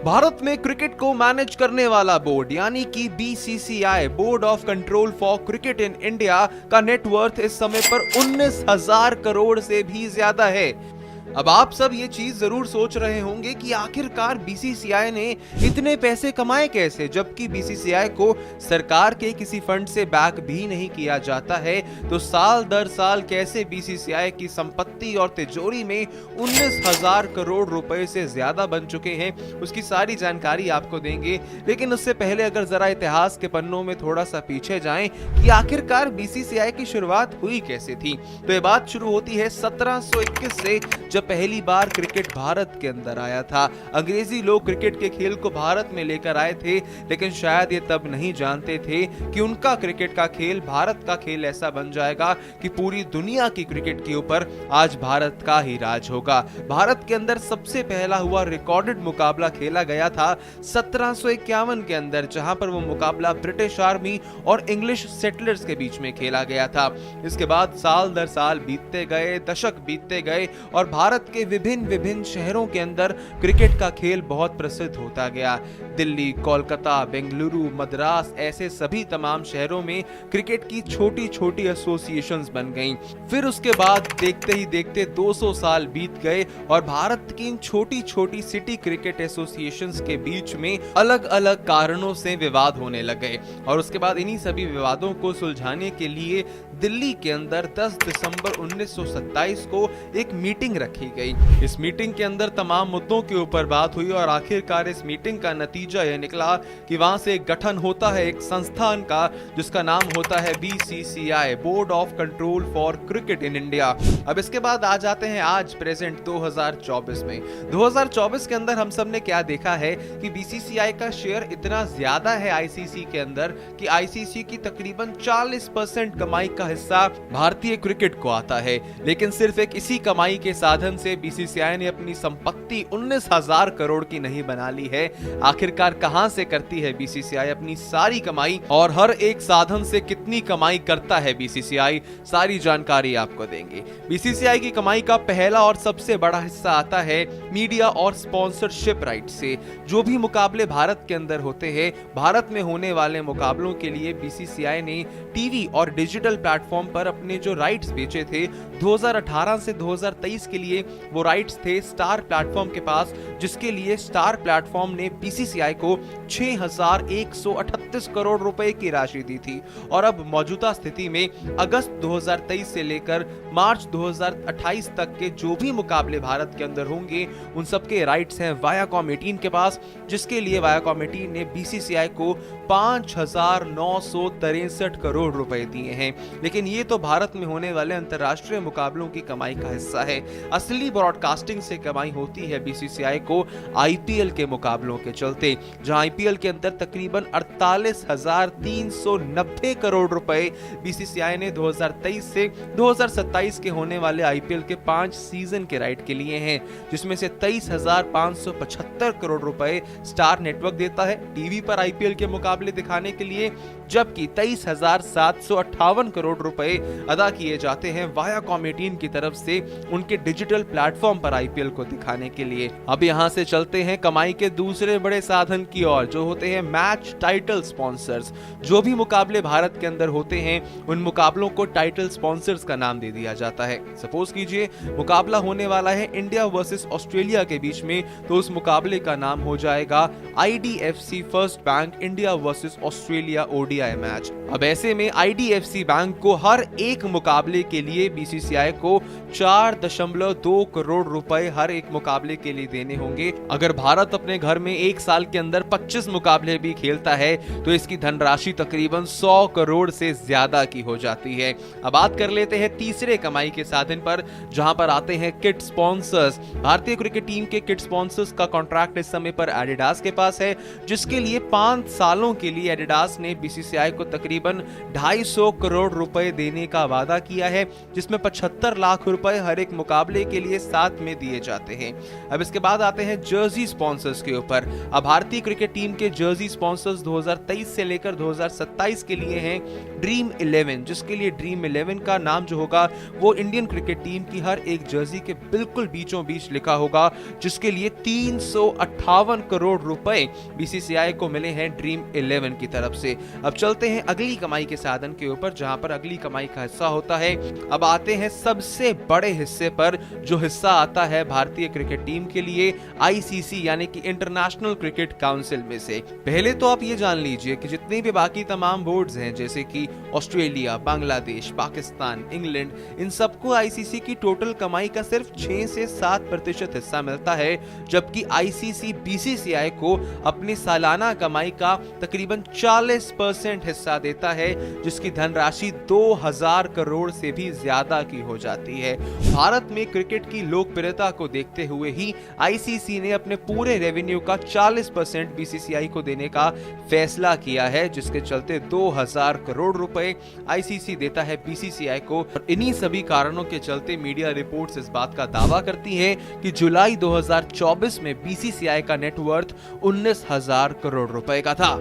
भारत में क्रिकेट को मैनेज करने वाला बोर्ड यानी कि BCCI board of control for cricket in India का नेटवर्थ इस समय पर 19,000 करोड़ से भी ज्यादा है। अब आप सब ये चीज जरूर सोच रहे होंगे कि आखिरकार बीसीसीआई ने इतने पैसे कमाए कैसे, जबकि बीसीसीआई को सरकार के किसी फंड से बैक भी नहीं किया जाता है। तो साल दर साल कैसे बीसीसीआई की संपत्ति और तिजोरी में 19,000 करोड़ रुपए से ज्यादा बन चुके हैं, उसकी सारी जानकारी आपको देंगे। लेकिन उससे पहले अगर जरा इतिहास के पन्नों में थोड़ा सा पीछे जाएं कि आखिरकार बीसीसीआई की शुरुआत हुई कैसे थी, तो ये बात शुरू होती है 1721 से, जब पहली बार क्रिकेट भारत के अंदर आया था। अंग्रेजी लोग क्रिकेट के खेल को भारत में लेकर आए थे, लेकिन शायद ये तब नहीं जानते थे कि उनका क्रिकेट का खेल भारत का खेल ऐसा बन जाएगा कि पूरी दुनिया की क्रिकेट के ऊपर आज भारत का ही राज होगा। भारत के अंदर सबसे पहला हुआ रिकॉर्डेड मुकाबला खेला गया था 1751 के अंदर, जहां पर वो मुकाबला ब्रिटिश आर्मी और इंग्लिश सेटलर्स के बीच में खेला गया था। इसके बाद साल दर साल बीतते गए, दशक बीतते गए और भारत के विभिन्न शहरों के अंदर क्रिकेट का खेल बहुत प्रसिद्ध होता गया। दिल्ली, कोलकाता, बेंगलुरु, मद्रास, ऐसे सभी तमाम शहरों में क्रिकेट की छोटी छोटी एसोसिएशंस बन गईं। फिर उसके बाद देखते ही देखते 200 साल बीत गए और भारत की इन छोटी छोटी सिटी क्रिकेट एसोसिएशंस के बीच में अलग अलग कारणों से विवाद होने लगे। और उसके बाद इन्हीं सभी विवादों को सुलझाने के लिए दिल्ली के अंदर 10 दिसंबर 1927 को एक मीटिंग रखी गई। इस मीटिंग के अंदर तमाम मुद्दों के ऊपर बात हुई और आखिरकार इस मीटिंग का नतीजा यह निकला कि वहां से एक गठन होता है एक संस्थान का, जिसका नाम होता है BCCI, board of control for cricket in India. अब इसके बाद आ जाते हैं आज प्रेजेंट 2024 में। 2024 के अंदर हम सब ने क्या देखा है कि बीसीसीआई का शेयर इतना ज्यादा है आईसीसी के अंदर कि आईसीसी की तकरीबन 40% कमाई का हिस्सा भारतीय क्रिकेट को आता है। लेकिन सिर्फ एक इसी कमाई के साधन से बीसीसीआई ने अपनी संपत्ति 19,000 करोड़ की नहीं बना ली है। आखिरकार कहां से करती है बीसीसीआई अपनी सारी कमाई और हर एक साधन से कितनी कमाई करता है बीसीसीआई, सारी जानकारी आपको देंगे। बीसीसीआई की कमाई का पहला और सबसे बड़ा हिस्सा आता है मीडिया और स्पॉन्सरशिप राइट से। जो भी मुकाबले भारत के अंदर होते हैं, भारत में होने वाले मुकाबलों के लिए बीसीसीआई ने टीवी और डिजिटल प्लेटफॉर्म पर अपने जो राइट्स बेचे थे 2018 से 2023 के लिए, वो राइट्स थे स्टार प्लेटफॉर्म के पास, जिसके लिए स्टार प्लेटफॉर्म ने बीसीसीआई को 6,138 करोड़ रुपए की राशि दी थी। और अब मौजूदा स्थिति में अगस्त 2023 से लेकर मार्च 2028 तक के जो भी मुकाबले भारत के अंदर होंगे, उन सबके राइट्स हैं वायाकॉम 18 के पास, जिसके लिए वायाकॉम 18 ने बीसीसीआई को 5,963 करोड़ रुपए दिए हैं। लेकिन ये तो भारत में होने वाले अंतरराष्ट्रीय मुकाबलों की कमाई का हिस्सा है। असली ब्रॉडकास्टिंग से कमाई होती है बीसीसीआई को आईपीएल के मुकाबलों के चलते, जहां आईपीएल के अंदर तकरीबन 48,390 करोड़ रुपए बीसीसीआई ने 2023 से 2027 के होने वाले आईपीएल के 5 सीजन के राइट के लिए हैं, जिसमें से 23,575 करोड़ रुपए स्टार नेटवर्क देता है टीवी पर आईपीएल के मुकाबले दिखाने के लिए, जबकि 23,758 करोड़ रुपए अदा किए जाते हैं वायाकॉम 18 की तरफ से उनके डिजिटल प्लेटफॉर्म पर आईपीएल को दिखाने के लिए। अब यहां से चलते हैं कमाई के दूसरे बड़े साधन की ओर, जो होते हैं मैच टाइटल स्पॉन्सर्स। जो भी मुकाबले भारत के अंदर होते हैं, उन मुकाबलों को टाइटल स्पॉन्सर्स का नाम दे दिया जाता है। सपोज कीजिए मुकाबला होने वाला है इंडिया वर्सेस ऑस्ट्रेलिया के बीच में, तो उस मुकाबले का नाम हो जाएगा IDFC first bank India versus Australia ODI match. अब ऐसे में आईडीएफसी बैंक को हर एक मुकाबले के लिए बीसीसीआई को 4.2 करोड़ रुपए हर एक मुकाबले के लिए देने होंगे। अगर भारत अपने घर में एक साल के अंदर 25 मुकाबले भी खेलता है, तो इसकी धनराशि तकरीबन 100 करोड़ से ज्यादा की हो जाती है। अब बात कर लेते हैं तीसरे कमाई के साधन पर, जहां पर आते हैं किट स्पॉन्सर्स। भारतीय क्रिकेट टीम के किट स्पॉन्सर्स का कॉन्ट्रैक्ट इस समय पर एडिडास के पास है, जिसके लिए 5 सालों के लिए एडिडास ने बीसीसीआई को तकरीबन 250 करोड़ रुपए देने का वादा किया है, जिसमें 75 लाख रुपए हर एक मुकाबले के के लिए साथ में दिए जाते हैं। अब इसके बाद आते हैं जर्सी स्पॉन्सर्स के ऊपर। अब भारतीय क्रिकेट टीम के जर्सी स्पॉन्सर्स 2023 से लेकर 2027 के लिए हैं ड्रीम 11, जिसके लिए ड्रीम 11 का नाम जो होगा वो इंडियन क्रिकेट टीम की हर एक जर्सी के बिल्कुल बीचों बीच लिखा होगा, जिसके लिए 358 करोड़ रुपए बीसीसीआई को मिले हैं ड्रीम 11 की तरफ से। अब चलते हैं अगली कमाई के साधन के ऊपर, जहां पर अगली कमाई का हिस्सा होता है। अब आते हैं सबसे बड़े हिस्से पर, जो हिस्सा आता है भारतीय क्रिकेट टीम के लिए आईसीसी यानी कि इंटरनेशनल क्रिकेट काउंसिल में से। पहले तो आप ये जान लीजिए कि जितने भी बाकी तमाम बोर्ड्स हैं, जैसे कि ऑस्ट्रेलिया, बांग्लादेश, पाकिस्तान, इंग्लैंड, इन सबको आईसीसी की टोटल कमाई का सिर्फ 6 से 7% हिस्सा मिलता है, जबकि आईसीसी बीसीसीआई को अपनी सालाना कमाई का तकरीबन 40% हिस्सा देता है, जिसकी धनराशि 2000 करोड़ से भी ज्यादा की हो जाती है। भारत में क्रिकेट की लोकप्रियता को देखते हुए ही आईसीसी ने अपने पूरे रेवेन्यू का 40% बीसीसीआई को देने का फैसला किया है, जिसके चलते 2000 करोड़ रुपए आईसीसी देता है बीसीसीआई को। और इन्हीं सभी कारणों के चलते मीडिया रिपोर्ट्स इस बात का दावा करती हैं कि जुलाई 2024 में बीसीसीआई का नेटवर्थ 19,000 करोड़ रुपए का था।